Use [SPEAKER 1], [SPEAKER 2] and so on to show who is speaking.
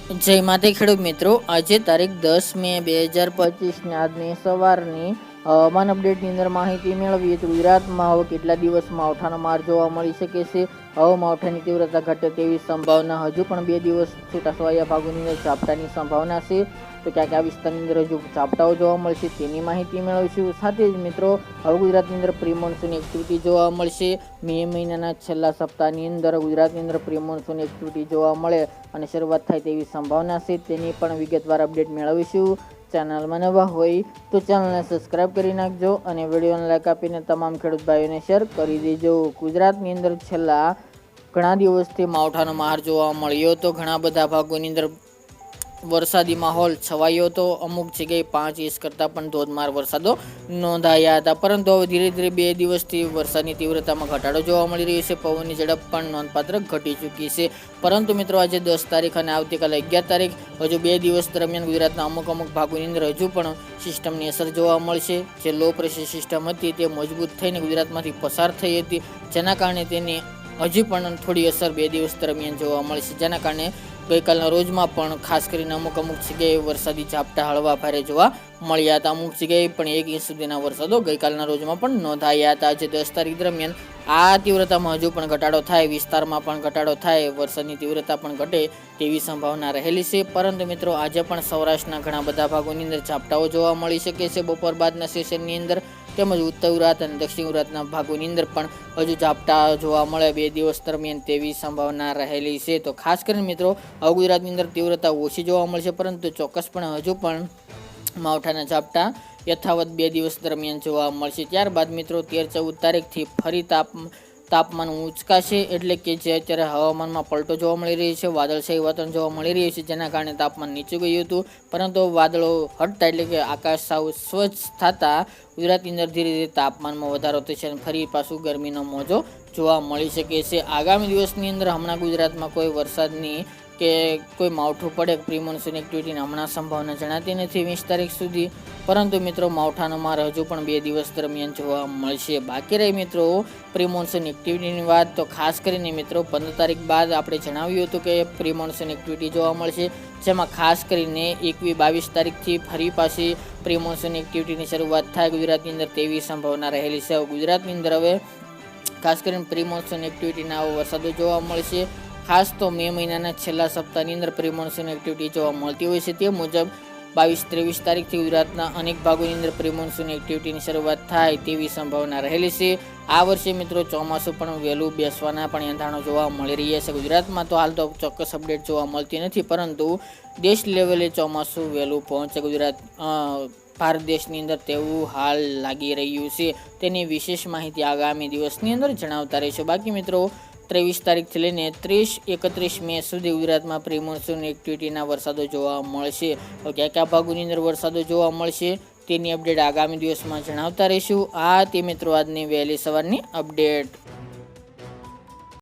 [SPEAKER 1] જય માતે ખેડૂત મિત્રો, આજે તારીખ 10 મે 2025 આજની સવારની હવામાન અપડેટની અંદર માહિતી મેળવીએ તો ગુજરાતમાં હવે કેટલા દિવસ માવઠાનો માર જોવા મળી શકે છે. હવે માવઠાની તીવ્રતા ઘટે તેવી સંભાવના, હજુ પણ 2 દિવસ છૂટાછવાયા ભાગોની અંદર ઝાપટાની સંભાવના છે. તો ક્યાંક આ વિસ્તારની અંદર હજુ ઝાપટાઓ જોવા મળશે તેની માહિતી મેળવીશું. સાથે જ મિત્રો, હવે ગુજરાતની અંદર પ્રી મોન્સૂન એક્ટિવિટી જોવા મળશે. મે મહિનાના છેલ્લા સપ્તાહની અંદર ગુજરાતની અંદર પ્રી મોન્સૂન એક્ટિવિટી જોવા મળે અને શરૂઆત થાય તેવી સંભાવના છે. તેની પણ વિગતવાર અપડેટ મેળવીશું. ચેનલમાં નવા હોય તો ચેનલને સબસ્ક્રાઈબ કરી નાખજો અને વિડીયોને લાઈક આપીને તમામ ખેડૂત ભાઈઓને શેર કરી દેજો. ગુજરાતની અંદર છેલ્લા ઘણા દિવસથી માવઠાનો માર જોવા મળ્યો તો ઘણા બધા ભાગોની અંદર વરસાદી માહોલ છવાયો હતો. અમુક જગ્યાએ 5 ઇંચ કરતાં પણ ધોધમાર વરસાદો નોંધાયા હતા. પરંતુ હવે ધીરે ધીરે 2 દિવસથી વરસાદની તીવ્રતામાં ઘટાડો જોવા મળી રહ્યો છે. પવનની ઝડપ પણ નોંધપાત્ર ઘટી ચૂકી છે. પરંતુ મિત્રો, આજે 10 તારીખ અને આવતીકાલે 11 તારીખ હજુ 2 દિવસ દરમિયાન ગુજરાતના અમુક ભાગોની અંદર હજુ પણ સિસ્ટમની અસર જોવા મળશે. જે લો પ્રેશર સિસ્ટમ હતી તે મજબૂત થઈને ગુજરાતમાંથી પસાર થઈ હતી, જેના કારણે તેની હજી પણ થોડી અસર 2 દિવસ દરમિયાન જોવા મળશે. જેના કારણે ગઈકાલના રોજમાં પણ ખાસ કરીને અમુક જગ્યાએ વરસાદી ઝાપટા હળવા ભારે જોવા મળ્યા હતા. અમુક જગ્યાએ પણ 1 ઇંચ સુધીના વરસાદો ગઈકાલના રોજમાં પણ નોંધાયા હતા. આજે 10 તારીખ દરમિયાન આ તીવ્રતામાં હજુ પણ ઘટાડો થાય, વિસ્તારમાં પણ ઘટાડો થાય, વરસાદની તીવ્રતા પણ ઘટે તેવી સંભાવના રહેલી છે. પરંતુ મિત્રો, આજે પણ સૌરાષ્ટ્રના ઘણા બધા ભાગોની અંદર ઝાપટાઓ જોવા મળી શકે છે. બપોર બાદના સેશનની અંદર તેમજ ઉત્તર ગુજરાત અને દક્ષિણ ગુજરાતના ભાગોની અંદર પણ હજુ ઝાપટા જોવા મળે 2 દિવસ દરમિયાન તેવી સંભાવના રહેલી છે. તો ખાસ કરીને મિત્રો, હવે ગુજરાતની અંદર તીવ્રતા ઓછી જોવા મળશે, પરંતુ ચોક્કસપણે હજુ પણ માવઠાના ઝાપટા યથાવત 2 દિવસ દરમિયાન જોવા મળશે. ત્યારબાદ મિત્રો 13-14 તારીખથી ફરી તાપમાન ઉંચકાશે, એટલે કે જે અત્યારે હવામાનમાં પલટો જોવા મળી રહ્યો છે, વાદળછાયું વાતાવરણ જોવા મળી રહ્યું છે, જેના કારણે તાપમાન નીચું ગયું હતું. પરંતુ વાદળો હટતા એટલે કે આકાશ સાવ સ્વચ્છ થતાં ગુજરાતની અંદર ધીરે ધીરે તાપમાનમાં વધારો થશે અને ફરી પાછું ગરમીનો મોજો જોવા મળી શકે છે. આગામી દિવસની અંદર હમણાં ગુજરાતમાં કોઈ વરસાદની કે કોઈ માવઠું પડે, પ્રી મોન્સૂન એક્ટિવિટીની હમણાં સંભાવના જણાતી નથી 20 તારીખ સુધી. પરંતુ મિત્રો, માવઠાનો માર હજુ પણ 2 દિવસ દરમિયાન જોવા મળશે. બાકી રહી મિત્રો પ્રી મોન્સૂન એક્ટિવિટીની વાત, તો ખાસ કરીને મિત્રો 15 તારીખ બાદ આપણે જણાવ્યું હતું કે પ્રી મોન્સૂન એક્ટિવિટી જોવા મળશે, જેમાં ખાસ કરીને 21-22 તારીખથી ફરી પાછી પ્રી મોન્સૂન એક્ટિવિટીની શરૂઆત થાય ગુજરાતની અંદર તેવી સંભાવના રહેલી છે. ગુજરાતની અંદર હવે ખાસ કરીને પ્રી મોન્સૂન એક્ટિવિટીના વરસાદો જોવા મળશે. ખાસ તો મે મહિનાના છેલ્લા સપ્તાહની અંદર પ્રી મોન્સૂન એક્ટિવિટી જોવા મળતી હોય છે. તે મુજબ 22-23 તારીખથી ગુજરાતના અનેક ભાગોની અંદર પ્રી મોન્સૂન એક્ટિવિટીની શરૂઆત થાય તેવી સંભાવના રહેલી છે. આ વર્ષે મિત્રો ચોમાસું પણ વહેલું બેસવાના પણ એંધાણો જોવા મળી રહ્યા છે. ગુજરાતમાં તો હાલ તો ચોક્કસ અપડેટ જોવા મળતી નથી, પરંતુ દેશ લેવલે ચોમાસું વહેલું પહોંચે ભારત દેશની અંદર તેવું હાલ લાગી રહ્યું છે. તેની વિશેષ માહિતી આગામી દિવસની અંદર જણાવતા રહીશું. બાકી મિત્રો, 23 તારીખથી લઈને 30-31 મે સુધી ગુજરાતમાં પ્રી મોન્સૂન એક્ટિવિટીના વરસાદો જોવા મળશે. તો કયા કયા ભાગોની અંદર વરસાદો જોવા મળશે તેની અપડેટ આગામી દિવસમાં જણાવતા રહીશું. આ તે મિત્રો આજની વહેલી સવારની અપડેટ.